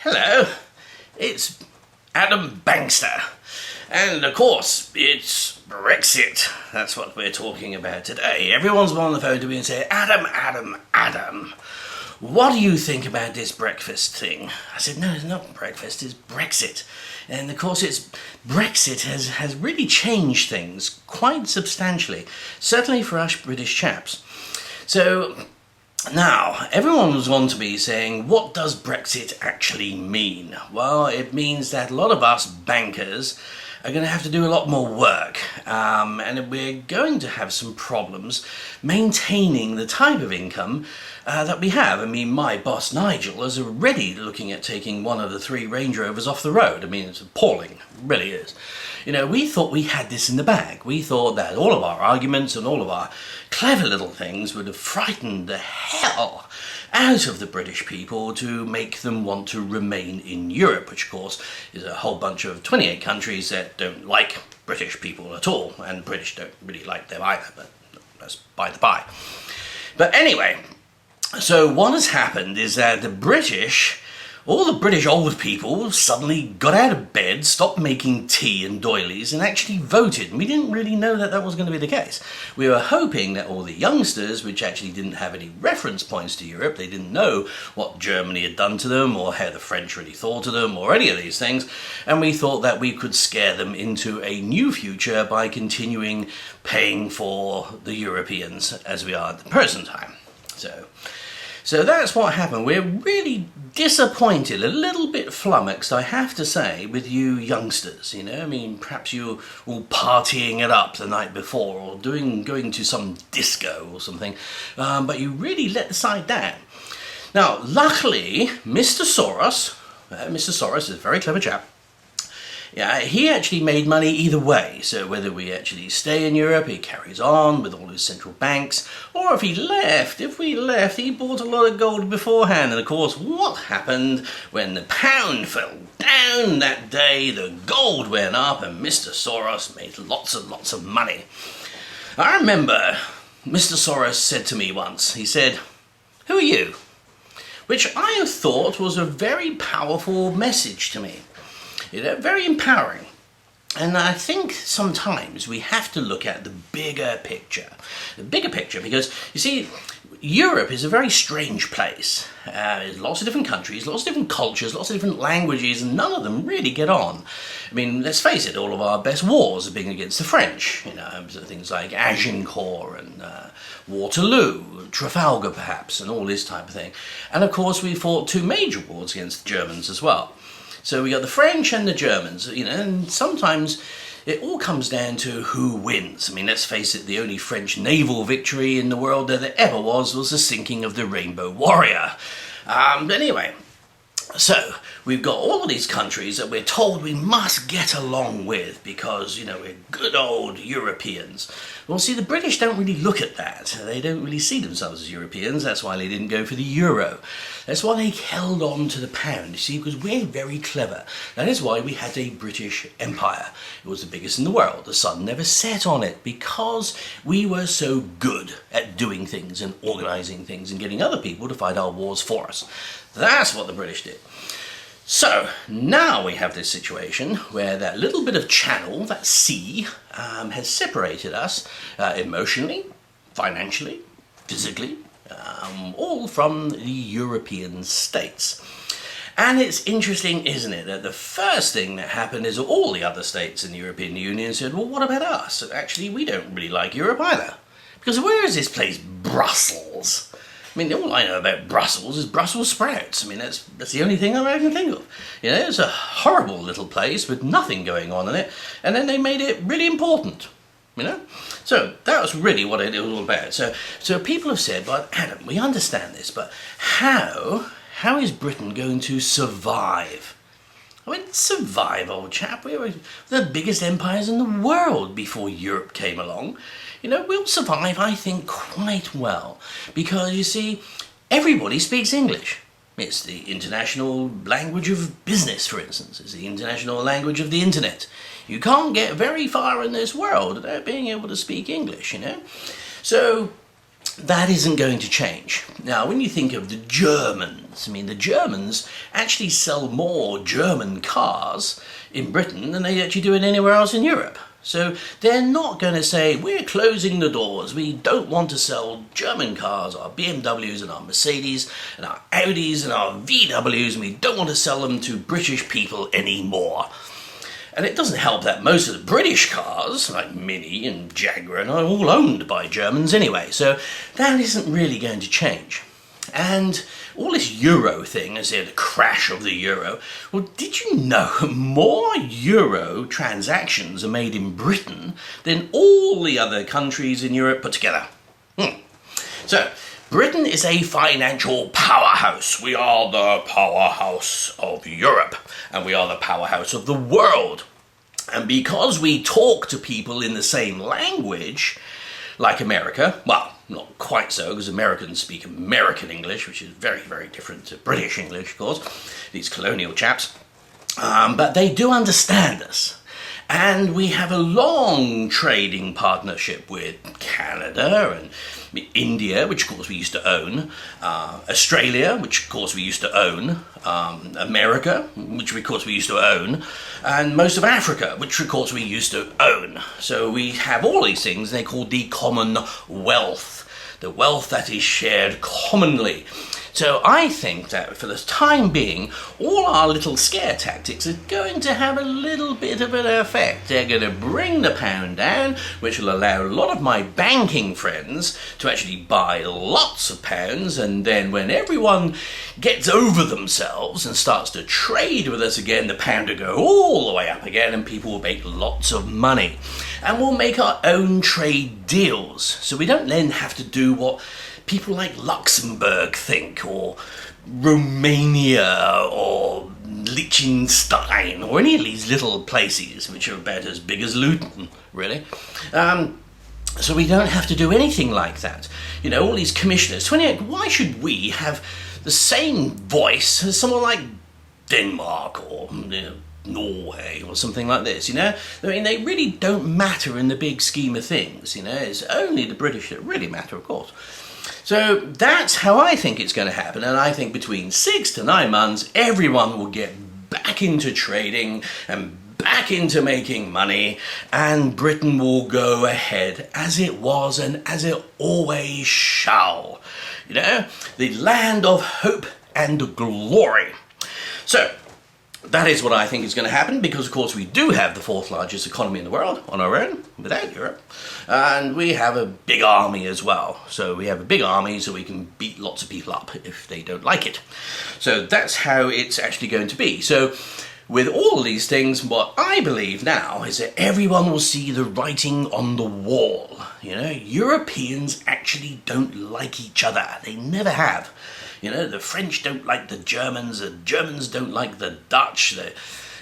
Hello, it's Adam Bankster. And of course, it's Brexit. That's what we're talking about today. Everyone's on the phone to me and say, Adam, what do you think about this breakfast thing? I said, no, it's not breakfast, it's Brexit. And of course, Brexit has really changed things quite substantially, certainly for us British chaps. So now, everyone was on to me saying, what does Brexit actually mean? Well, it means that a lot of us bankers are going to have to do a lot more work, and we're going to have some problems maintaining the type of income that we have. I mean, my boss Nigel is already looking at taking one of the 3 Range Rovers off the road. I mean, it's appalling, it really is. You know, we thought we had this in the bag. We thought that all of our arguments and all of our clever little things would have frightened the hell out of the British people to make them want to remain in Europe, which of course is a whole bunch of 28 countries that don't like British people at all, and British don't really like them either, but that's by the by. But anyway, so what has happened is that all the British old people suddenly got out of bed, stopped making tea and doilies, and actually voted. And we didn't really know that that was going to be the case. We were hoping that all the youngsters, which actually didn't have any reference points to Europe, they didn't know what Germany had done to them, or how the French really thought of them, or any of these things, and we thought that we could scare them into a new future by continuing paying for the Europeans as we are at the present time. So that's what happened. We're really disappointed, a little bit flummoxed, I have to say, with you youngsters, you know. I mean, perhaps you're all partying it up the night before, or going to some disco or something, but you really let the side down. Now, luckily, Mr. Soros is a very clever chap. Yeah, he actually made money either way, so whether we actually stay in Europe, he carries on with all his central banks, or if we left, he bought a lot of gold beforehand. And of course, what happened when the pound fell down that day? The gold went up and Mr. Soros made lots and lots of money. I remember Mr. Soros said to me once, he said, "Who are you?" Which I thought was a very powerful message to me. You know, very empowering. And I think sometimes we have to look at the bigger picture. The bigger picture, because, you see, Europe is a very strange place. There's lots of different countries, lots of different cultures, lots of different languages, and none of them really get on. I mean, let's face it, all of our best wars have been against the French. You know, things like Agincourt and Waterloo, Trafalgar perhaps, and all this type of thing. And of course we fought 2 major wars against the Germans as well. So we got the French and the Germans, you know, and sometimes it all comes down to who wins. I mean, let's face it, the only French naval victory in the world that there ever was the sinking of the Rainbow Warrior. But anyway, so we've got all of these countries that we're told we must get along with because, you know, we're good old Europeans. Well, see, the British don't really look at that. They don't really see themselves as Europeans. That's why they didn't go for the euro. That's why they held on to the pound, you see, because we're very clever. That is why we had a British Empire. It was the biggest in the world. The sun never set on it because we were so good at doing things and organising things and getting other people to fight our wars for us. That's what the British did. So now we have this situation where that little bit of channel, that sea, has separated us emotionally, financially, physically, all from the European states. And it's interesting, isn't it, that the first thing that happened is all the other states in the European Union said, well, what about us? Actually, we don't really like Europe either. Because where is this place, Brussels? I mean, all I know about Brussels is Brussels sprouts. I mean, that's the only thing I can think of. You know, it's a horrible little place with nothing going on in it, and then they made it really important, you know? So that was really what it was all about. So people have said, well, Adam, we understand this, but how is Britain going to survive? I mean, survive, old chap. We were the biggest empires in the world before Europe came along. You know, we'll survive, I think, quite well. Because, you see, everybody speaks English. It's the international language of business, for instance. It's the international language of the internet. You can't get very far in this world without being able to speak English, you know. So that isn't going to change. Now, when you think of the Germans, I mean, the Germans actually sell more German cars in Britain than they actually do in anywhere else in Europe. So they're not going to say, we're closing the doors, we don't want to sell German cars, our BMWs and our Mercedes and our Audis and our VWs, and we don't want to sell them to British people anymore. And it doesn't help that most of the British cars, like Mini and Jaguar, are all owned by Germans anyway, so that isn't really going to change. And all this euro thing, as in the crash of the euro, well, did you know more euro transactions are made in Britain than all the other countries in Europe put together? So, Britain is a financial powerhouse. We are the powerhouse of Europe, and we are the powerhouse of the world. And because we talk to people in the same language, like America, well, not quite so, because Americans speak American English, which is very, very different to British English, of course, these colonial chaps. But they do understand us. And we have a long trading partnership with Canada and India, which of course we used to own, Australia, which of course we used to own, America, which of course we used to own, and most of Africa, which of course we used to own. So we have all these things, they're called the Commonwealth, the wealth that is shared commonly. So I think that for the time being, all our little scare tactics are going to have a little bit of an effect. They're going to bring the pound down, which will allow a lot of my banking friends to actually buy lots of pounds, and then when everyone gets over themselves and starts to trade with us again, the pound will go all the way up again and people will make lots of money. And we'll make our own trade deals, so we don't then have to do what people like Luxembourg think, or Romania, or Liechtenstein, or any of these little places which are about as big as Luton, really. So we don't have to do anything like that. You know, all these commissioners, 28, why should we have the same voice as someone like Denmark, or Norway, or something like this, you know? I mean, they really don't matter in the big scheme of things, you know? It's only the British that really matter, of course. So that's how I think it's going to happen, and I think between 6 to 9 months, everyone will get back into trading and back into making money, and Britain will go ahead as it was and as it always shall. You know, the land of hope and glory. So, that is what I think is going to happen, because of course we do have the 4th largest economy in the world on our own, without Europe, and we have a big army as well. So we have a big army so we can beat lots of people up if they don't like it. So that's how it's actually going to be. So with all these things, what I believe now is that everyone will see the writing on the wall. You know, Europeans actually don't like each other. They never have. You know, the French don't like the Germans don't like the Dutch, the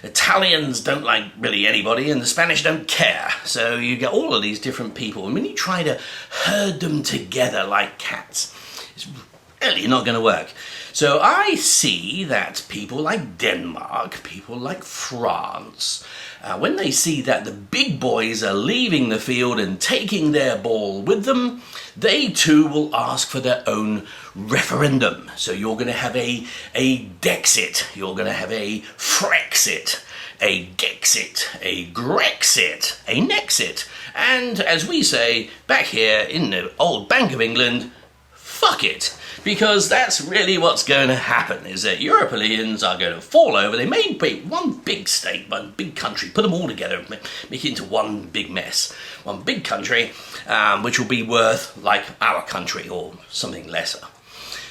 Italians don't like really anybody, and the Spanish don't care. So you get all of these different people, and when you try to herd them together like cats, it's really not going to work. So I see that people like Denmark, people like France, when they see that the big boys are leaving the field and taking their ball with them, they too will ask for their own referendum. So you're going to have a Dexit, you're going to have a Frexit, a Gexit, a Grexit, a Nexit, and as we say back here in the old Bank of England, fuck it. Because that's really what's going to happen, is that Europeans are going to fall over. They may be one big state, one big country, put them all together, make it into one big mess. One big country, which will be worth like our country or something lesser.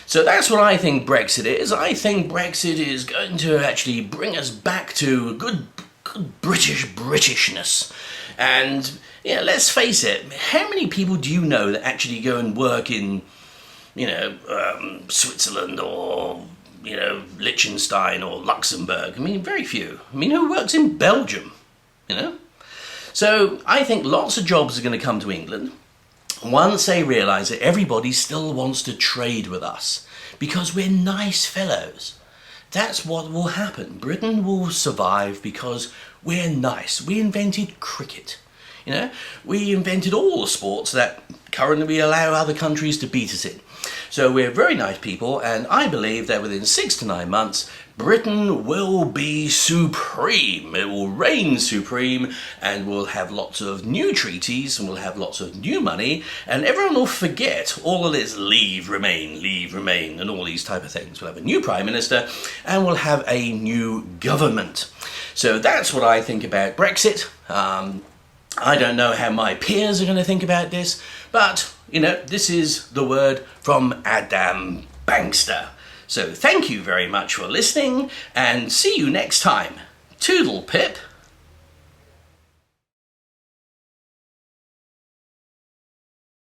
So that's what I think Brexit is. I think Brexit is going to actually bring us back to good Britishness. And, yeah, let's face it, how many people do you know that actually go and work in, you know, Switzerland or, you know, Liechtenstein or Luxembourg? I mean, very few. I mean, who works in Belgium, you know? So I think lots of jobs are going to come to England once they realise that everybody still wants to trade with us because we're nice fellows. That's what will happen. Britain will survive because we're nice. We invented cricket. You know, we invented all the sports that currently we allow other countries to beat us in. So we're very nice people, and I believe that within 6 to 9 months, Britain will be supreme. It will reign supreme, and we'll have lots of new treaties, and we'll have lots of new money, and everyone will forget all of this leave, remain, and all these type of things. We'll have a new Prime Minister, and we'll have a new government. So that's what I think about Brexit. I don't know how my peers are going to think about this, but, you know, this is the word from Adam Bankster. So thank you very much for listening, and see you next time. Toodle pip.